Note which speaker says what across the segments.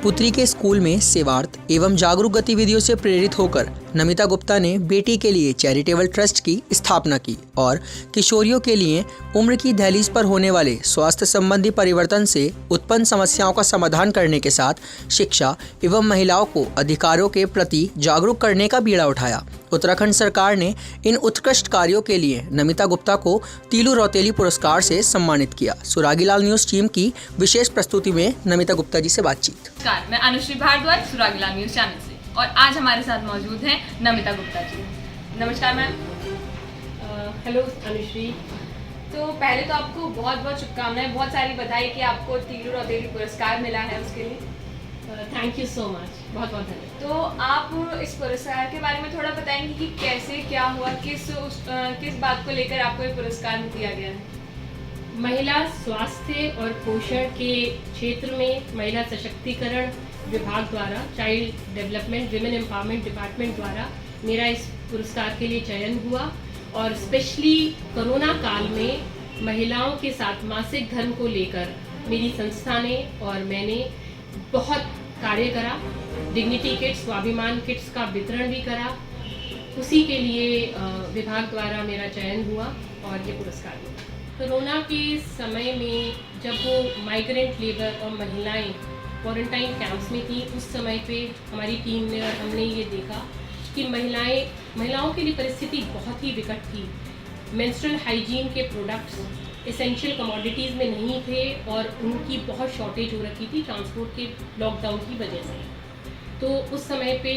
Speaker 1: पुत्री के स्कूल में सेवार्थ एवं जागरूक गतिविधियों से प्रेरित होकर नमिता गुप्ता ने बेटी के लिए चैरिटेबल ट्रस्ट की स्थापना की और किशोरियों के लिए उम्र की दहलीज पर होने वाले स्वास्थ्य संबंधी परिवर्तन से उत्पन्न समस्याओं का समाधान करने के साथ शिक्षा एवं महिलाओं को अधिकारों के प्रति जागरूक करने का बीड़ा उठाया। उत्तराखंड सरकार ने इन उत्कृष्ट कार्यों के लिए नमिता गुप्ता को तीलू रौतेली पुरस्कार से सम्मानित किया। सुरागीलाल न्यूज टीम की विशेष प्रस्तुति में नमिता गुप्ता जी से बातचीत।
Speaker 2: नमस्कार, मैं अनुश्री भारद्वाज सुरागीलाल न्यूज चैनल से और आज हमारे साथ मौजूद हैं नमिता गुप्ता जी। नमस्कार मैम।
Speaker 3: हेलो अनुश्री।
Speaker 2: तो पहले तो आपको बहुत बहुत शुभकामनाएं, बहुत सारी बधाई कि आपको तीलू रौतेली पुरस्कार मिला है, उसके लिए
Speaker 3: थैंक यू सो मच, बहुत बहुत धन्यवाद।
Speaker 2: तो आप इस पुरस्कार के बारे में थोड़ा बताएंगे कि कैसे क्या हुआ, किस बात को लेकर आपको ये पुरस्कार दिया गया है?
Speaker 3: महिला स्वास्थ्य और पोषण के क्षेत्र में महिला सशक्तिकरण विभाग द्वारा child development women empowerment department द्वारा मेरा इस पुरस्कार के लिए चयन हुआ और स्पेशली कोरोना काल में महिलाओं के साथ मासिक धर्म को लेकर मेरी संस्था ने और मैंने बहुत कार्य करा। डिग्निटी किट्स, स्वाभिमान किट्स का वितरण भी करा। उसी के लिए विभाग द्वारा मेरा चयन हुआ और ये पुरस्कार मिला। कोरोना के समय में जब वो माइग्रेंट लेबर और महिलाएं क्वारंटाइन कैंप्स में थी, उस समय पे हमारी टीम ने और हमने ये देखा कि महिलाओं के लिए परिस्थिति बहुत ही विकट थी। मेंस्ट्रुअल हाइजीन के प्रोडक्ट्स एसेंशियल कमोडिटीज़ में नहीं थे और उनकी बहुत शॉर्टेज हो रखी थी ट्रांसपोर्ट के लॉकडाउन की वजह से। तो उस समय पे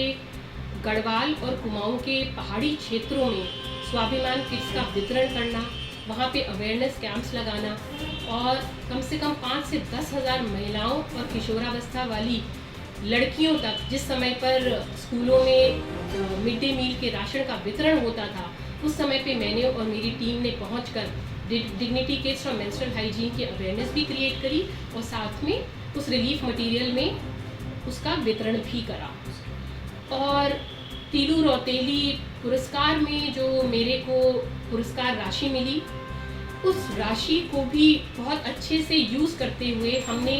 Speaker 3: गढ़वाल और कुमाऊं के पहाड़ी क्षेत्रों में स्वाभिमान किट्स का वितरण करना, वहाँ पे अवेयरनेस कैंप्स लगाना और कम से कम 5 से 10 हज़ार महिलाओं और किशोरावस्था वाली लड़कियों तक, जिस समय पर स्कूलों में मिड डे मील के राशन का वितरण होता था, उस समय पे मैंने और मेरी टीम ने पहुंचकर डिग्निटी किट्स और मेंस्ट्रुअल हाइजीन की अवेयरनेस भी क्रिएट करी और साथ में उस रिलीफ मटेरियल में उसका वितरण भी करा। और तीलू रौतेली पुरस्कार में जो मेरे को पुरस्कार राशि मिली, उस राशि को भी बहुत अच्छे से यूज़ करते हुए हमने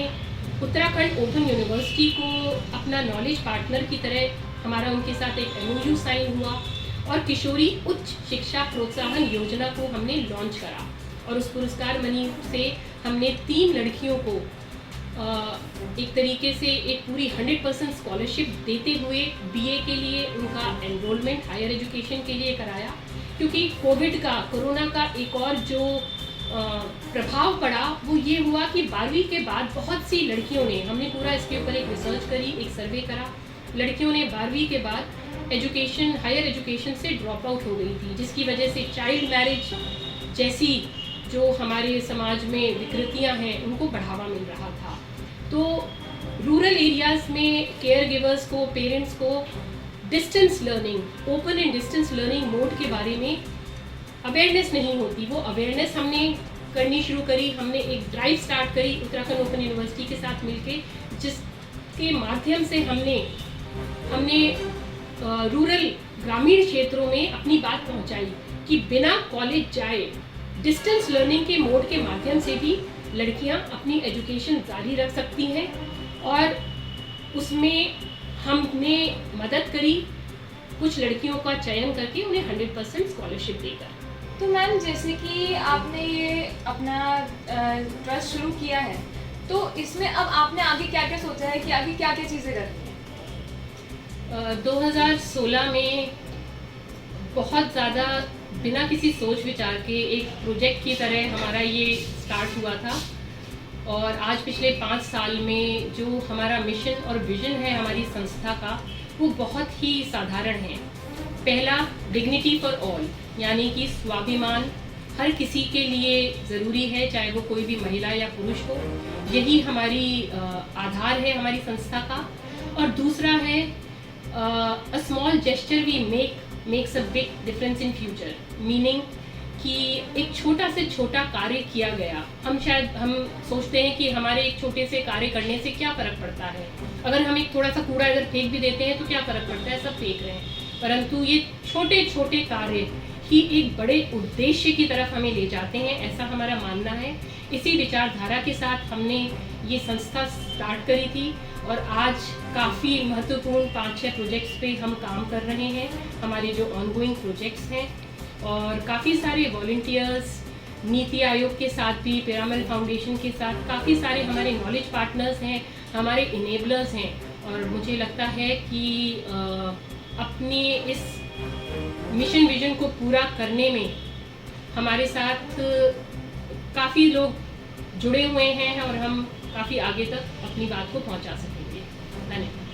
Speaker 3: उत्तराखंड ओपन यूनिवर्सिटी को अपना नॉलेज पार्टनर की तरह हमारा उनके साथ एक MOU साइन हुआ और किशोरी उच्च शिक्षा प्रोत्साहन योजना को हमने लॉन्च करा और उस पुरस्कार मनी से हमने 3 लड़कियों को एक तरीके से एक पूरी 100% स्कॉलरशिप देते हुए BA के लिए उनका एनरोलमेंट हायर एजुकेशन के लिए कराया। क्योंकि कोरोना का एक और जो प्रभाव पड़ा वो ये हुआ कि 12वीं के बाद बहुत सी लड़कियों ने, हमने पूरा इसके ऊपर एक रिसर्च करी, एक सर्वे करा, लड़कियों ने 12वीं के बाद हायर एजुकेशन से ड्रॉप आउट हो गई थी, जिसकी वजह से चाइल्ड मैरिज जैसी जो हमारे समाज में विकृतियां हैं उनको बढ़ावा मिल रहा था। तो रूरल एरियाज़ में केयर गिवर्स को, पेरेंट्स को distance learning, open and distance learning mode के बारे में अवेयरनेस नहीं होती। वो अवेयरनेस हमने करनी शुरू करी। हमने एक ड्राइव स्टार्ट करी उत्तराखंड ओपन यूनिवर्सिटी के साथ मिलके, जिसके माध्यम से हमने रूरल ग्रामीण क्षेत्रों में अपनी बात पहुंचाई कि बिना कॉलेज जाए डिस्टेंस लर्निंग के मोड के माध्यम से भी लड़कियां अपनी एजुकेशन जारी रख सकती हैं और उसमें हमने मदद करी कुछ लड़कियों का चयन करके उन्हें 100% स्कॉलरशिप देकर।
Speaker 2: तो मैम, जैसे कि आपने ये अपना ट्रस्ट शुरू किया है, तो इसमें अब आपने आगे क्या क्या सोचा है कि आगे क्या क्या चीज़ें करनी है?
Speaker 3: 2016 में बहुत ज़्यादा बिना किसी सोच विचार के एक प्रोजेक्ट की तरह हमारा ये स्टार्ट हुआ था और आज पिछले 5 साल में जो हमारा मिशन और विजन है हमारी संस्था का, वो बहुत ही साधारण है। पहला, डिग्निटी फॉर ऑल, यानी कि स्वाभिमान हर किसी के लिए ज़रूरी है, चाहे वो कोई भी महिला या पुरुष हो। यही हमारी आधार है हमारी संस्था का। और दूसरा है a small gesture we makes a big difference in future, meaning कि एक छोटा से छोटा कार्य किया गया, हम सोचते हैं कि हमारे एक छोटे से कार्य करने से क्या फ़र्क पड़ता है, अगर हम एक थोड़ा सा कूड़ा अगर फेंक भी देते हैं तो क्या फ़र्क पड़ता है, सब फेंक रहे हैं, परंतु ये छोटे छोटे कार्य कि एक बड़े उद्देश्य की तरफ हमें ले जाते हैं, ऐसा हमारा मानना है। इसी विचारधारा के साथ हमने ये संस्था स्टार्ट करी थी और आज काफ़ी महत्वपूर्ण 5-6 प्रोजेक्ट्स पे हम काम कर रहे हैं, हमारे जो ऑनगोइंग प्रोजेक्ट्स हैं। और काफ़ी सारे वॉलंटियर्स, नीति आयोग के साथ भी, पिरामिड फाउंडेशन के साथ काफ़ी सारे हमारे नॉलेज पार्टनर्स हैं, हमारे इनेबलर्स हैं। और मुझे लगता है कि अपनी इस मिशन विजन को पूरा करने में हमारे साथ काफ़ी लोग जुड़े हुए हैं और हम काफ़ी आगे तक अपनी बात को पहुंचा सकेंगे। धन्यवाद।